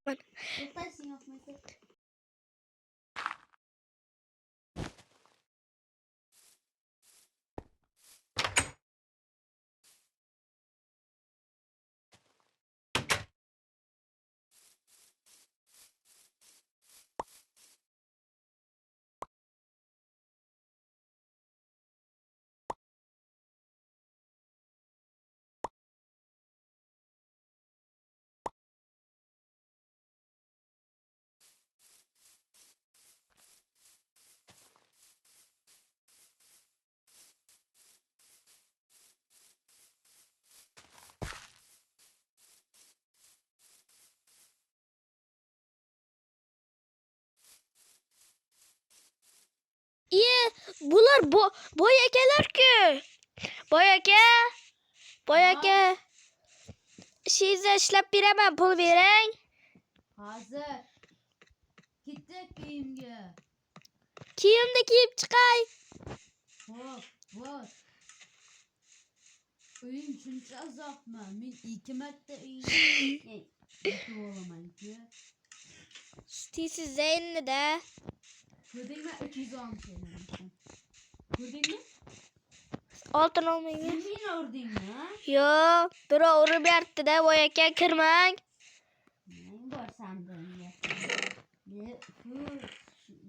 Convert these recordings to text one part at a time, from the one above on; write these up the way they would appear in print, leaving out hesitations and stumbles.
To'xtasin yo'qmasa. İyi, bular boyakalar ki. Boyaka. Size işlep beraman, pul bering. Hozir. Ketdik kiyimga. Kiyimni kiyib chiqay. Xo'p, bor. Uying shuncha uzoqmi? Men 2 marta uyingga yetib olaman-ku. Siz Zeynni-da. Ko'rdingmi? 310 kelinmisan. Ko'rdingmi? Oltin olmaymi? Meni urdingmi? Yo'q, birov urib berdi-da, boyaka kirmang. Men borsam bunga. Ne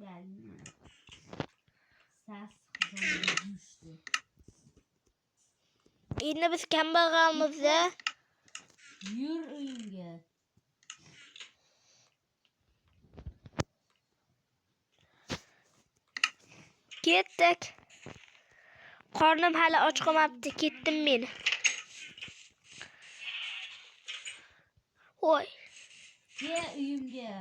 belmi? Sas düştü. Endi biz kambag'almiz-da. Yur uyingga. Ketdik. Qornim hali och qolmabdi, ketdim men. Voy. Ke uyimga.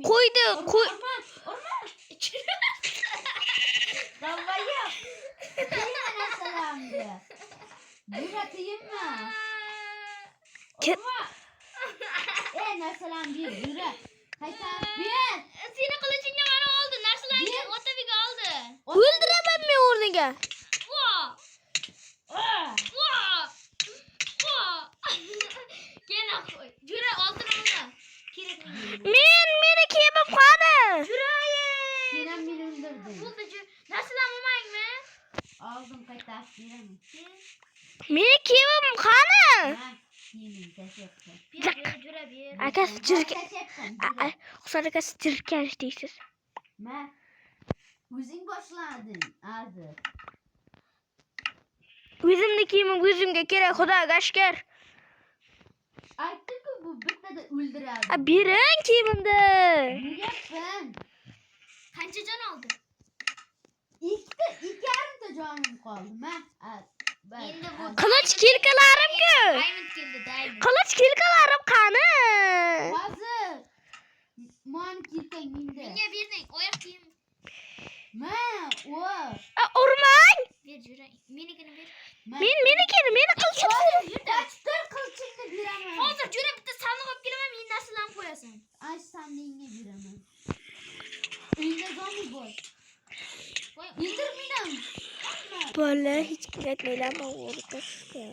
Qo'ydi. Urma. Davaya. Kiyimine selam de. Yürüteyimmi? Urma. Narsalam bir yürü. Qaytar bir. Seni kılıcınla bana oldu. Narsalar otobik aldı. O'ldiraman men o'rniga. Gene koy. Jüre altın alma. Meni kiyimim qani? Sen beni öldürdün. Nasıl almayın mı? Aldım qaytar bilemem. Meni kiyimim qani? Kiyimim teşekkür. Jüre bir. Akasi akasi jirkan deysiz. Ma. O'zing boshlading, hozir. O'zimni kiyimim o'zimga kerak, xudoga shukr. Aytdim-ku bu bittada o'ldiradi. Bering kiyimimni. Niyapman. Qancha jon oldi? İki yarimta jonim qoldi. Endi bu Qilich kelkalarim-ku. Diamond keldi, Diamond. Qilich kelkalarim qani? Hozir. Mani kelkang menda. Menga berding, oyoq kiyim. Urmang. Ver Jüre. Menikini ver. Meni qilchim. Dur qilchingni beraman. Hozir Jüre bitta sandiq olib kelaman, meni narsalarni qo'yasan. Ay sandig'ingga beraman. Uyingda zombie bor. Yedir meni. Bola hech kim aytmaylarmi o'rtasida.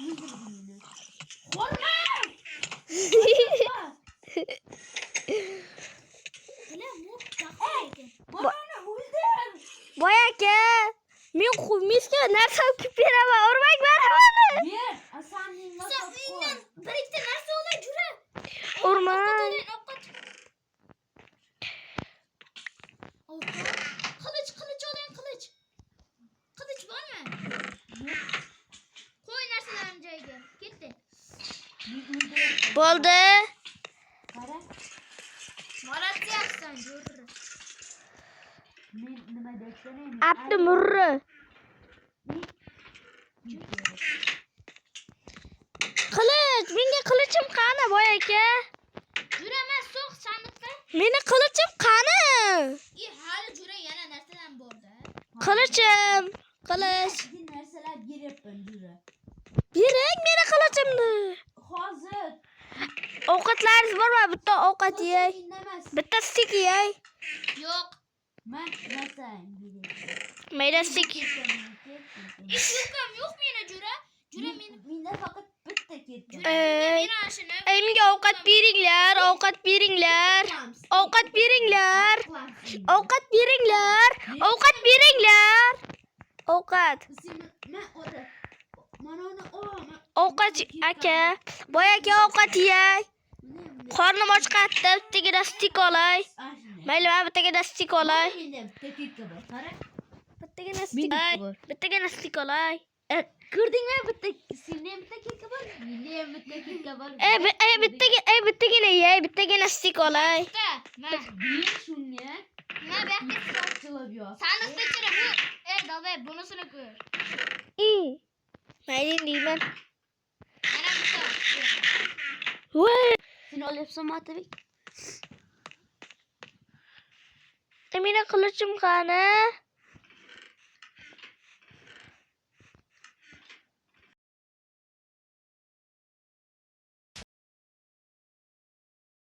Yedir meni. Qo'rqma! Bile mu taqaydi. Bana o'ldir. Boyaka. Men xumizga narsa olib beraman, urmang beraman. Ber, asaningga qo'y. Bir ikkita narsa olay Jüre. Urmang. Kılıç olayım kılıç. Kılıç var mı? Koy narsalarını joyiga. Ketdi. Bo'ldi. Qara. Молодцsan Jüre. Men nima deyapman? Abdi murri. Qilich, menga qilichim qani boyaka? Jüre men so'q sandiqqa. Meni qilichim qani? Hali Jüre yana narsalar borda. Qilichim, qilich. Narsalar beryapman Jüre. Bering meni qilichimni. Hozir. Ovqatlaringiz bormi? Bitta ovqat yey. Bitta stik yey. Yo'q. Men nasang berayapman. Mayda stik. Hech yo'qam yo'q meni Jüre. Jüre meni Menda faqat bitta ketdim. Menga ovqat beringlar, ovqat beringlar. Ovqat beringlar. Ovqat beringlar. Ovqat beringlar. Ovqat. Men ora. Mana uni Ovqat aka. Boy aka ovqat yey. Qornim ochqatdi. Bittagina stik olay. Mayli, men bittagina stik olay. Menda bitta ketka bor. Qara. Bittagina stik olay. Bittagina stik olay. Ko'rdingmi? Bitta senda ham bitta ketka bor. Menda ham bitta ketka bor. Bittagina yey. Bittagina stik olay. Ber shunga. Sochilib yoz. Sandiqda ichira bu. Davay bunisini ko'r. Mayli deyman. Mana bitta. Voy. Sen olyapsanmi Otabek? Meni qilichim qani?